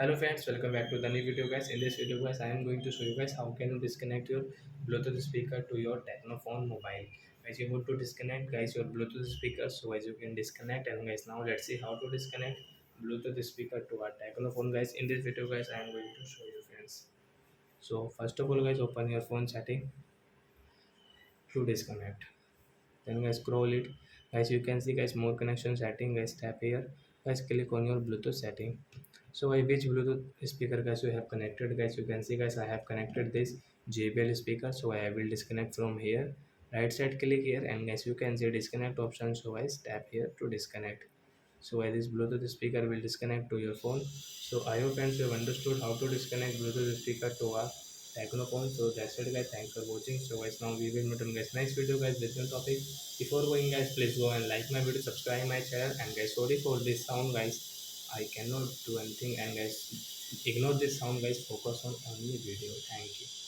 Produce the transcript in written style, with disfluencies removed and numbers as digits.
Hello friends, welcome back to the new video guys. In this video guys, I am going to show you guys how can you disconnect your Bluetooth speaker to your Tecno phone mobile. Guys, you need to disconnect guys your Bluetooth speaker so as you can disconnect. And guys, now let's see how to disconnect Bluetooth speaker to our Tecno phone guys. In this video guys, I am going to show you friends. So first of all guys, open your phone setting to disconnect. Then guys, scroll it. Guys, you can see guys more connection setting. Guys, tap here. Guys, click on your Bluetooth setting. So I which Bluetooth speaker guys you have connected. Guys, you can see guys I have connected this JBL speaker, so I will disconnect from here. Right side click here, and guys you can see disconnect option, so guys tap here to disconnect. So this Bluetooth speaker will disconnect to your phone. So I hope friends you have understood how to disconnect Bluetooth speaker to a Tecno phone. So that's it guys, thanks for watching. So guys, now we will meet on guys next video guys with new topic. Before going guys, please go and like my video, subscribe my channel, and guys sorry for this sound guys, I cannot do anything, and guys ignore this sound guys, focus on only video. Thank you.